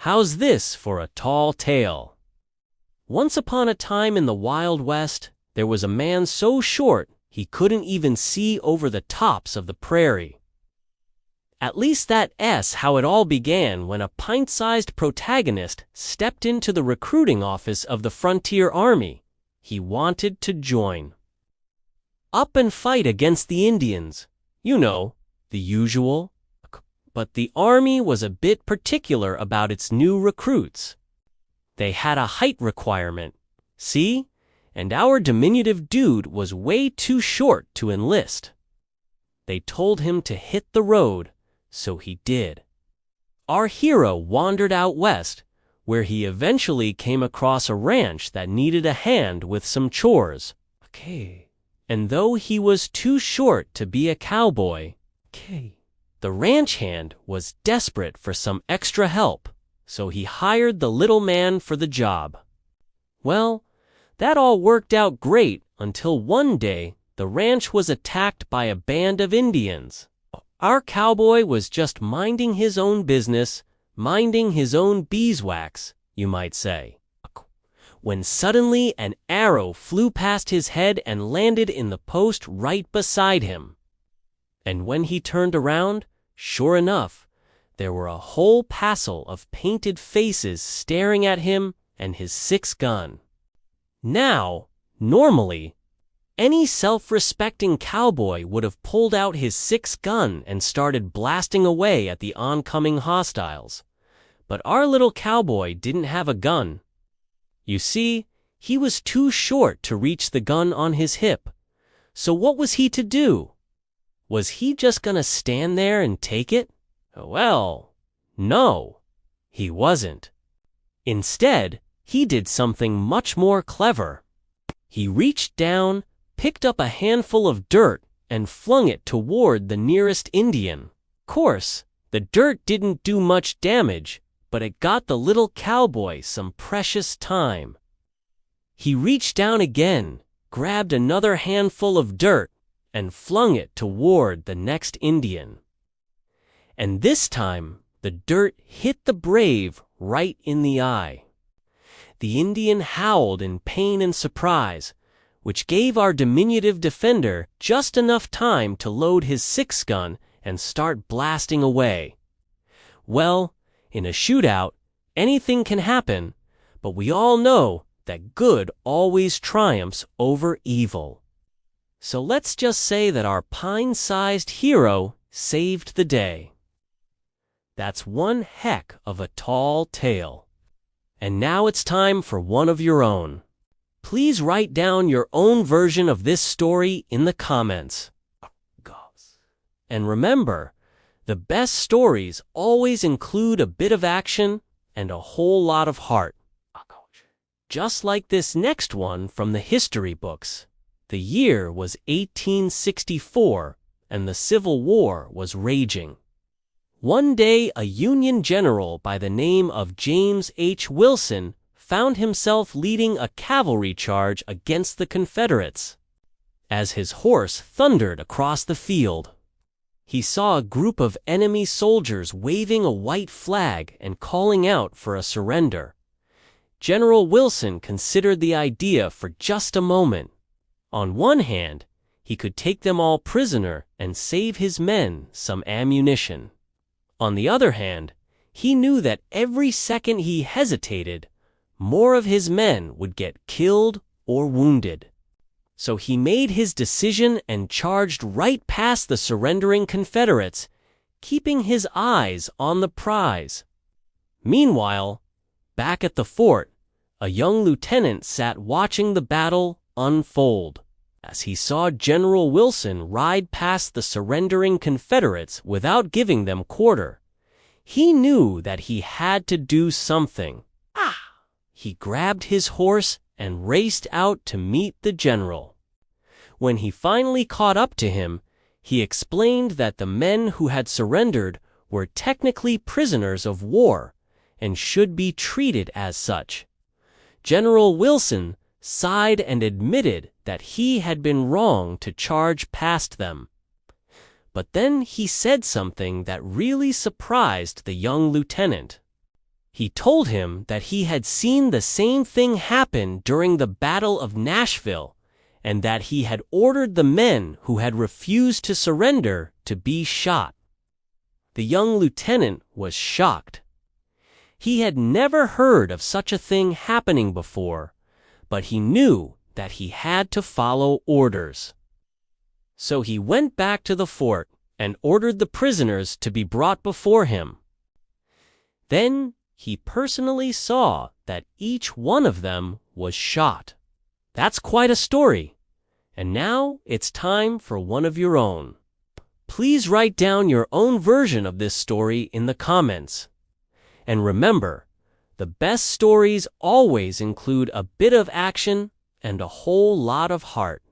How's this for a tall tale? Once upon a time in the Wild West, there was a man so short he couldn't even see over the tops of the prairie. At least that's how it all began when a pint-sized protagonist stepped into the recruiting office of the Frontier Army. He wanted to join up and fight against the Indians. You know, the usual. But the army was a bit particular about its new recruits. They had a height requirement, see? And our diminutive dude was way too short to enlist. They told him to hit the road, so he did. Our hero wandered out west, where he eventually came across a ranch that needed a hand with some chores. And though he was too short to be a cowboy, the ranch hand was desperate for some extra help, so he hired the little man for the job. Well, that all worked out great until one day the ranch was attacked by a band of Indians. Our cowboy was just minding his own business, minding his own beeswax, you might say, when suddenly an arrow flew past his head and landed in the post right beside him. And when he turned around, sure enough, there were a whole passel of painted faces staring at him and his 6-gun. Now, normally, any self-respecting cowboy would have pulled out his 6-gun and started blasting away at the oncoming hostiles. But our little cowboy didn't have a gun. You see, he was too short to reach the gun on his hip. So what was he to do? Was he just gonna stand there and take it? Well, no, he wasn't. Instead, he did something much more clever. He reached down, picked up a handful of dirt, and flung it toward the nearest Indian. Of course, the dirt didn't do much damage, but it got the little cowboy some precious time. He reached down again, grabbed another handful of dirt, and flung it toward the next Indian. And this time, the dirt hit the brave right in the eye. The Indian howled in pain and surprise, which gave our diminutive defender just enough time to load his 6-gun and start blasting away. Well, in a shootout, anything can happen, but we all know that good always triumphs over evil. So let's just say that our pine-sized hero saved the day. That's one heck of a tall tale. And now it's time for one of your own. Please write down your own version of this story in the comments. And remember, the best stories always include a bit of action and a whole lot of heart. Just like this next one from the history books. The year was 1864, and the Civil War was raging. One day, a Union general by the name of James H. Wilson found himself leading a cavalry charge against the Confederates. As his horse thundered across the field, he saw a group of enemy soldiers waving a white flag and calling out for a surrender. General Wilson considered the idea for just a moment. On one hand, he could take them all prisoner and save his men some ammunition. On the other hand, he knew that every second he hesitated, more of his men would get killed or wounded. So he made his decision and charged right past the surrendering Confederates, keeping his eyes on the prize. Meanwhile, back at the fort, a young lieutenant sat watching the battle unfold. As he saw General Wilson ride past the surrendering Confederates without giving them quarter, he knew that he had to do something. He grabbed his horse and raced out to meet the general. When he finally caught up to him, he explained that the men who had surrendered were technically prisoners of war and should be treated as such. General Wilson sighed and admitted that he had been wrong to charge past them. But then he said something that really surprised the young lieutenant. He told him that he had seen the same thing happen during the Battle of Nashville, and that he had ordered the men who had refused to surrender to be shot. The young lieutenant was shocked. He had never heard of such a thing happening before, but he knew that he had to follow orders. So he went back to the fort and ordered the prisoners to be brought before him. Then he personally saw that each one of them was shot. That's quite a story. And now it's time for one of your own. Please write down your own version of this story in the comments. And remember, the best stories always include a bit of action and a whole lot of heart.